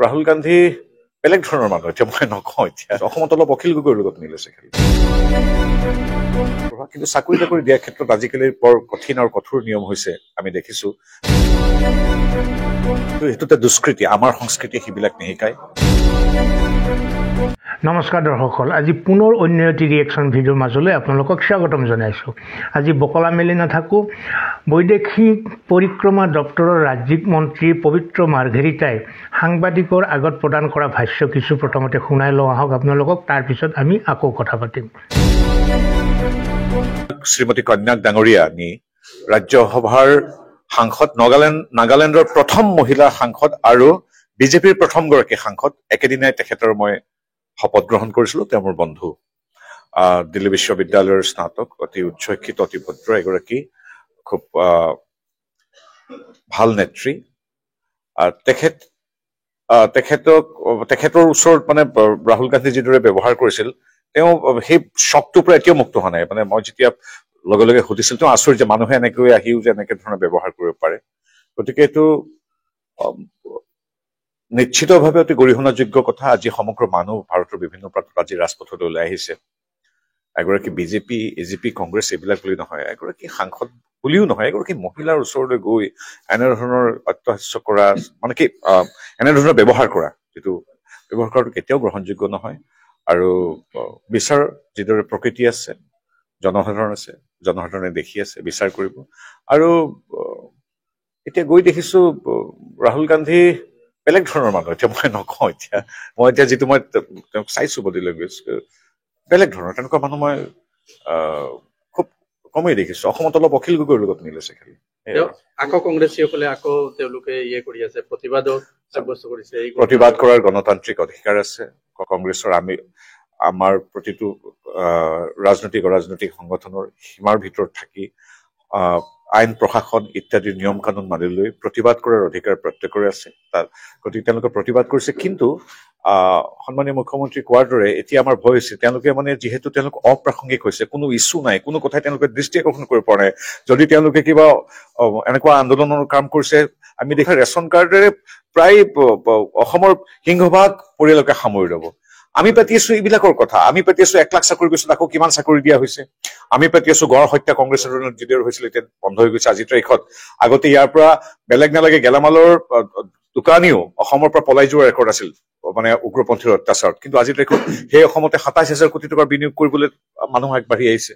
ৰাহুল গান্ধী বেলেগ ধৰণৰ মানুহ এতিয়া মই নকওঁ এতিয়া অসমত অলপ অখিল গগৈৰ লগত মিলিছে খালি কিন্তু চাকৰি তাকৰি দিয়াৰ ক্ষেত্ৰত আজিকালি বৰ কঠিন আৰু কঠোৰ নিয়ম হৈছে আমি দেখিছো সেইটোতে দুষ্কৃতি আমাৰ সংস্কৃতি সেইবিলাক নিশিকায় নমস্কাৰ দৰ্শকসকল আজি পুনৰ অন্য এটি ৰিয়েকশ্যন ভিডিঅ'ৰ মাজলৈ আপোনালোকক স্বাগতম জনাইছোঁ আজি বকলা মেলি নাথাকোঁ বৈদেশিক পৰিক্ৰমা দপ্তৰৰ ৰাজ্যিক মন্ত্ৰী পবিত্ৰ মাৰ্ঘেৰিটাই সাংবাদিকৰ আগত প্ৰদান কৰা ভাষ্য কিছু প্ৰথমতে শুনাই লওঁ আহক আপোনালোকক তাৰপিছত আমি আকৌ কথা পাতিম শ্ৰীমতী কন্যাক ডাঙৰীয়া নি ৰাজ্যসভাৰ সাংসদ নাগালেণ্ডৰ প্ৰথম মহিলা সাংসদ আৰু বিজেপিৰ প্ৰথমগৰাকী সাংসদ একেদিনাই তেখেতৰ মই শপত গ্ৰহণ কৰিছিলো তেওঁ মোৰ বন্ধু দিল্লী বিশ্ববিদ্যালয়ৰ স্নাতক অতি উচ্চ শিক্ষিত অতি ভদ্ৰ এগৰাকী খুব ভাল নেত্ৰী তেখেতৰ ওচৰত মানে ৰাহুল গান্ধী যিদৰে ব্যৱহাৰ কৰিছিল তেওঁ সেই শকটোৰ পৰা এতিয়াও মুক্ত হোৱা নাই মানে মই যেতিয়া লগে লগে সুধিছিল তেওঁ আচৰিত যে মানুহে এনেকৈ আহিও যে এনেকে ধৰণে ব্যৱহাৰ কৰিব পাৰে গতিকে এইটো নিশ্চিতভাৱে অতি গৰিহণাযোগ্য কথা আজি সমগ্ৰ মানুহ ভাৰতৰ বিভিন্ন প্ৰান্তত আজি ৰাজপথলৈ ওলাই আহিছে এগৰাকী বিজেপি এজিপি কংগ্ৰেছ এইবিলাক বুলি নহয় এগৰাকী সাংসদ বুলিও নহয় এগৰাকী মহিলাৰ ওচৰলৈ গৈ এনেধৰণৰ অত্যাচাৰ কৰা মানে কি এনেধৰণৰ ব্যৱহাৰ কৰা যিটো ব্যৱহাৰ কৰাটো কেতিয়াও গ্ৰহণযোগ্য নহয় আৰু বিচাৰ যিদৰে প্ৰকৃতি আছে জনসাধাৰণ আছে জনসাধাৰণে দেখি আছে বিচাৰ কৰিব আৰু এতিয়া গৈ দেখিছো ৰাহুল গান্ধী বেলেগ ধৰণৰ মানুহ এতিয়া মই নকওঁ এতিয়া যিটো মই তেওঁক চাইছো বডি লেংগুৱেজ বেলেগ ধৰণৰ তেনেকুৱা মানুহ মই খুব কমেই দেখিছো অসমত অলপ অখিল গগৈৰ লগত মিলিছে খালি আকৌ কংগ্ৰেছীসকলে আকৌ তেওঁলোকে কৰি আছে প্ৰতিবাদত সাব্যস্ত কৰিছে প্ৰতিবাদ কৰাৰ গণতান্ত্ৰিক অধিকাৰ আছে কংগ্ৰেছৰ আমাৰ প্ৰতিটো ৰাজনৈতিক সংগঠনৰ সীমাৰ ভিতৰত থাকি আইন প্ৰশাসন ইত্যাদি নিয়ম কানুন মানি লৈ প্ৰতিবাদ কৰাৰ অধিকাৰ প্ৰত্যেকৰে আছে গতিকে তেওঁলোকে প্ৰতিবাদ কৰিছে কিন্তু সন্মানীয় মুখ্যমন্ত্ৰী কোৱাৰ দৰে এতিয়া আমাৰ ভয় হৈছে তেওঁলোকে মানে যিহেতু তেওঁলোক অপ্ৰাসংগিক হৈছে কোনো ইছ্যু নাই কোনো কথাই তেওঁলোকে দৃষ্টি আকৰ্ষণ কৰিব পৰা নাই যদি তেওঁলোকে কিবা এনেকুৱা আন্দোলনৰ কাম কৰিছে আমি দেখা ৰেচন কাৰ্ডেৰে প্ৰায় অসমৰ সিংহভাগ পৰিয়ালকে সামৰি ল'ব আমি পাতি আছো এইবিলাকৰ কথা আমি পাতি আছো 1 লাখ চাকৰি পিছত আকৌ কিমান চাকৰি দিয়া হৈছে আমি পাতি আছো গড় হত্যা কংগ্ৰেছৰ যিদৰে হৈছিল এতিয়া বন্ধ হৈ গৈছে আজিৰ তাৰিখত আগতে ইয়াৰ পৰা বেলেগ নালাগে গেলামালৰ দোকানীও অসমৰ পৰা পলাই যোৱাৰ ৰেকৰ্ড আছিল মানে উগ্ৰপন্থীৰ অত্যাচাৰত কিন্তু আজিৰ তাৰিখত সেই অসমতে 27,000 কোটি টকাৰ বিনিয়োগ কৰিবলৈ মানুহ আগবাঢ়ি আহিছে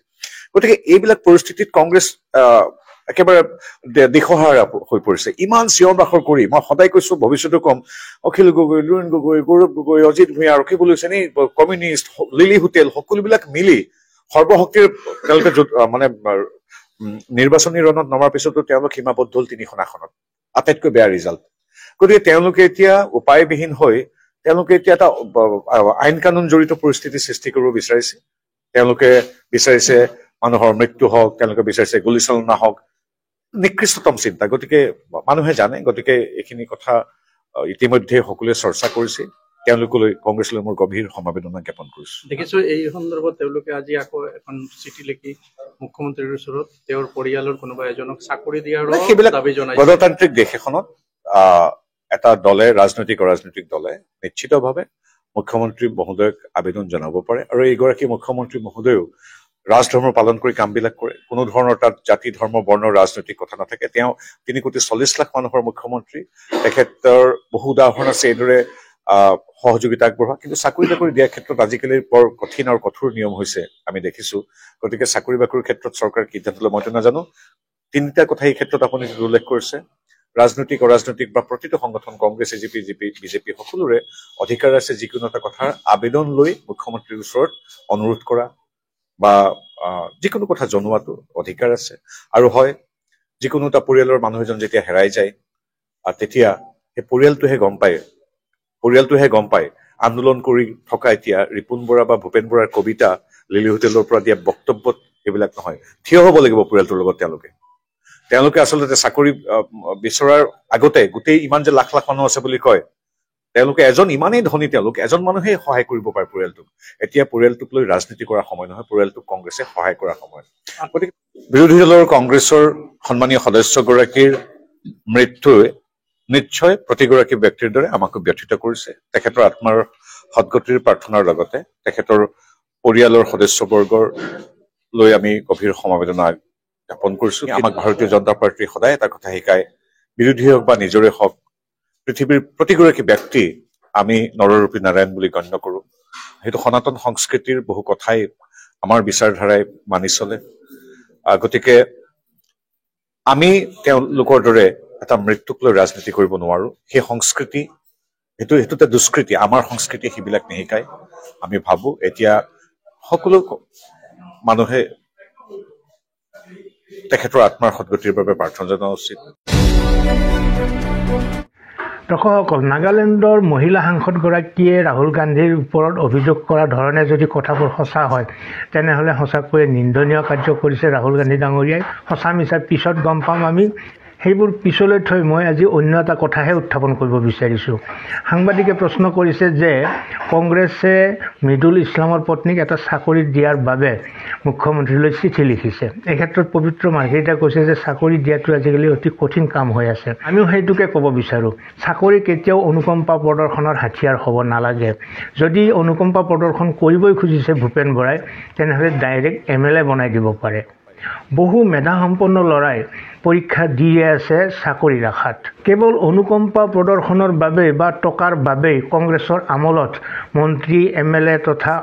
গতিকে এইবিলাক পৰিস্থিতিত কংগ্ৰেছ একেবাৰে দিশহাৰা হৈ পৰিছে ইমান চিঞৰ বাখৰ কৰি মই সদায় কৈছো ভৱিষ্যতে কম Akhil Gogoi Lurin Gogoi Gaurav Gogoi Ajit Bhuyan Rakibul Hussain communist Lily hotel সকলোবিলাক মিলি সৰ্বশক্তিৰ তেওঁলোকে মানে নিৰ্বাচনী ৰণত নমাৰ পিছতো তেওঁলোক সীমাবদ্ধ হল 3খন আসনত আটাইতকৈ বেয়া ৰিজাল্ট গতিকে তেওঁলোকে এতিয়া উপায়বিহীন হৈ তেওঁলোকে এতিয়া এটা আইন কানুন জড়িত পৰিস্থিতি সৃষ্টি কৰিব বিচাৰিছে তেওঁলোকে বিচাৰিছে মানুহৰ মৃত্যু হওক তেওঁলোকে বিচাৰিছে গুলীচালনা হওক নিকৃষ্টতম চিন্তা গতিকে মানুহে জানে গতিকে এইখিনি কথা ইতিমধ্যে সকলোৱে চৰ্চা কৰিছে তেওঁলোকলৈ কংগ্ৰেছলৈ মোৰ গভীৰ সমবেদনা জ্ঞাপন কৰিছো দেখিছো এই সন্দৰ্ভত তেওঁলোকে আজি আকৌ এখন চিঠি লিখি মুখ্যমন্ত্ৰীৰ ওচৰত তেওঁৰ পৰিয়ালৰ কোনোবা এজনক চাকৰি দিয়াৰ দাবী জনাইছে গণতান্ত্ৰিক দেশ এখনত এটা দলে ৰাজনৈতিক দলে নিশ্চিতভাৱে মুখ্যমন্ত্ৰী মহোদয়ক আবেদন জনাব পাৰে আৰু এইগৰাকী মুখ্যমন্ত্ৰী মহোদয়েও ৰাজধৰ্ম পালন কৰি কামবিলাক কৰে কোনো ধৰণৰ তাত জাতি ধৰ্ম বৰ্ণ ৰাজনৈতিক কথা নাথাকে তেওঁ 3,40,00,000 মানুহৰ মুখ্যমন্ত্ৰী তেখেতৰ বহু উদাহৰণ আছে এইদৰে সহযোগিতা আগবঢ়োৱা কিন্তু চাকৰি বাকৰি দিয়াৰ ক্ষেত্ৰত আজিকালি বৰ কঠিন আৰু কঠোৰ নিয়ম হৈছে আমি দেখিছো গতিকে চাকৰি বাকৰিৰ ক্ষেত্ৰত চৰকাৰ কি সিদ্ধান্ত লয় মইতো নাজানো তিনিটা কথা এই ক্ষেত্ৰত আপুনি উল্লেখ কৰিছে ৰাজনৈতিক অৰাজনৈতিক বা প্ৰতিটো সংগঠন কংগ্ৰেছ এজিপি বিজেপি সকলোৰে অধিকাৰ আছে যিকোনো এটা কথাৰ আবেদন লৈ মুখ্যমন্ত্ৰীৰ ওচৰত অনুৰোধ কৰা বা যিকোনো কথা জনোৱাটো অধিকাৰ আছে আৰু হয় যিকোনো এটা পৰিয়ালৰ মানুহ এজন যেতিয়া হেৰাই যায় তেতিয়া সেই পৰিয়ালটোহে গম পায় আন্দোলন কৰি থকা এতিয়া ৰিপুন বৰা বা ভূপেন বৰাৰ কবিতা লিলি হোটেলৰ পৰা দিয়া বক্তব্যত এইবিলাক নহয় থিয় হ'ব লাগিব পৰিয়ালটোৰ লগত তেওঁলোকে আচলতে চাকৰি বিচৰাৰ আগতে গোটেই ইমান যে লাখ লাখ মানুহ আছে বুলি কয় তেওঁলোকে ইমানেই ধনী এজন মানুহে সহায় কৰিব পাৰে পৰিয়ালটোক এতিয়া পৰিয়ালটোক লৈ ৰাজনীতি কৰাৰ সময় নহয় পৰিয়ালটোক কংগ্ৰেছে সহায় কৰাৰ সময় গতিকে বিৰোধী দলৰ কংগ্ৰেছৰ সন্মানীয় সদস্যগৰাকীৰ মৃত্যুৱে নিশ্চয় প্ৰতিগৰাকী ব্যক্তিৰ দৰে আমাকো ব্যথিত কৰিছে। তেখেতৰ আত্মাৰ সদগতিৰ প্ৰাৰ্থনাৰ লগতে তেখেতৰ পৰিয়ালৰ সদস্যবৰ্গৰ লৈ আমি গভীৰ সমবেদনা জ্ঞাপন কৰিছো। আমাক ভাৰতীয় জনতা পাৰ্টীয়ে সদায় এটা কথা শিকায়, বিৰোধী হওক বা নিজৰে হওক, পৃথিৱীৰ প্ৰতিগৰাকী ব্যক্তি আমি নৰৰূপী নাৰায়ণ বুলি গণ্য কৰো। সেইটো সনাতন সংস্কৃতিৰ বহু কথাই আমাৰ বিচাৰধাৰাই মানি চলে। গতিকে আমি তেওঁলোকৰ দৰে এটা মৃত্যুক লৈ ৰাজনীতি কৰিব নোৱাৰো। সেই সংস্কৃতি সেইটোতে দুষ্কৃতি, আমাৰ সংস্কৃতিয়ে সেইবিলাক নিশিকায়। আমি ভাবো এতিয়া সকলো মানুহে তেখেতৰ আত্মাৰ সদগতিৰ বাবে প্ৰাৰ্থনা জনোৱা উচিত। দৰ্শকসকল, নাগালেণ্ডৰ মহিলা সাংসদগৰাকীয়ে ৰাহুল গান্ধীৰ ওপৰত অভিযোগ কৰা ধৰণে যদি কথাবোৰ সঁচা হয়, তেনেহ'লে সঁচাকৈয়ে নিন্দনীয় কাৰ্য কৰিছে ৰাহুল গান্ধী ডাঙৰীয়াই। সঁচা মিছা পিছত গম পাম আমি। সেইবোৰ পিছলৈ থৈ মই আজি অন্য এটা কথাহে উত্থাপন কৰিব বিচাৰিছোঁ। সাংবাদিকে প্ৰশ্ন কৰিছে যে কংগ্ৰেছে মৃদুল ইছলামৰ পত্নীক এটা চাকৰি দিয়াৰ বাবে মুখ্যমন্ত্ৰীলৈ চিঠি লিখিছে। এই ক্ষেত্ৰত পবিত্ৰ মাৰ্ঘেৰিটাই কৈছে যে চাকৰি দিয়াটো আজিকালি অতি কঠিন কাম হৈ আছে। আমিও সেইটোকে ক'ব বিচাৰোঁ, চাকৰি কেতিয়াও অনুকম্পা প্ৰদৰ্শনৰ হাথিয়াৰ হ'ব নালাগে। যদি অনুকম্পা প্ৰদৰ্শন কৰিবই খুজিছে ভূপেন বৰাই, তেনেহ'লে ডাইৰেক্ট MLA বনাই দিব পাৰে। বহু মেধাসম্পন্ন ল'ৰাই পৰীক্ষা দিয়ে আছে চাকৰিৰ আশাত। কেৱল অনুকম্পা প্ৰদৰ্শনৰ বাবে বা টকাৰ বাবেই কংগ্ৰেছৰ আমোলত মন্ত্ৰী MLA তথা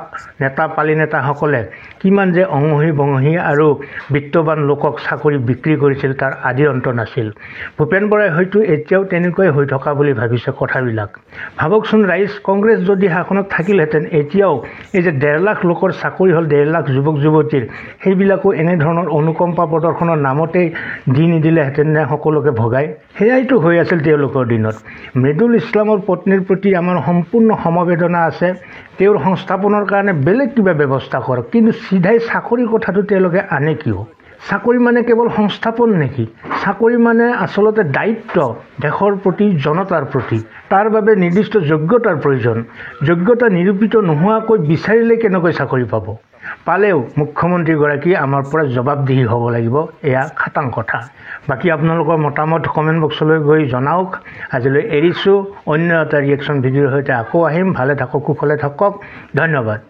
নেতা পালি নেতাসকলে কিমান যে অঙহী বঙহী আৰু বিত্তবান লোকক চাকৰি বিক্ৰী কৰিছিল তাৰ আদি অন্ত নাছিল। ভূপেন বৰাই হয়তো এতিয়াও তেনেকৈ হৈ থকা বুলি ভাবিছে কথাবিলাক। ভাবকচোন ৰাইজ, কংগ্ৰেছ যদি শাসনত থাকিলহেঁতেন এতিয়াও এই যে 1.5 লাখ লোকৰ চাকৰি হ'ল, 1.5 লাখ যুৱক যুৱতীৰ, সেইবিলাকো এনেধৰণৰ অনুকম্পা প্ৰদৰ্শনৰ নামতেই দি নিদিলেহেঁতেন নে সকলোকে ভগাই? সেয়াইতো হৈ আছিল তেওঁলোকৰ দিনত। মৃদুল ইছলামৰ পত্নীৰ প্ৰতি আমাৰ সম্পূৰ্ণ সমবেদনা আছে। তেওঁৰ সংস্থাপনৰ কাৰণে বেলেগ কিবা ব্যৱস্থা কৰক, কিন্তু চিধাই চাকৰিৰ কথাটো তেওঁলোকে আনে কিয়? চাকৰি মানে কেৱল সংস্থাপন নেকি? চাকৰি মানে আচলতে দায়িত্ব দেশৰ প্ৰতি, জনতাৰ প্ৰতি। তাৰ বাবে নিৰ্দিষ্ট যোগ্যতাৰ প্ৰয়োজন। যোগ্যতা নিৰূপিত নোহোৱাকৈ বিচাৰিলে কেনেকৈ চাকৰি পাব? পালেও মুখ্যমন্ত্ৰীগৰাকী আমাৰ পৰা জবাবদিহি হ'ব লাগিব, এয়া খাটাং কথা। বাকী আপোনালোকৰ মতামত কমেণ্ট বক্সলৈ গৈ জনাওক। আজিলৈ এৰিছোঁ। অন্য এটা ৰিয়েকশ্যন ভিডিঅ'ৰ সৈতে আকৌ আহিম। ভালে থাকক, কুশলে থাকক। ধন্যবাদ।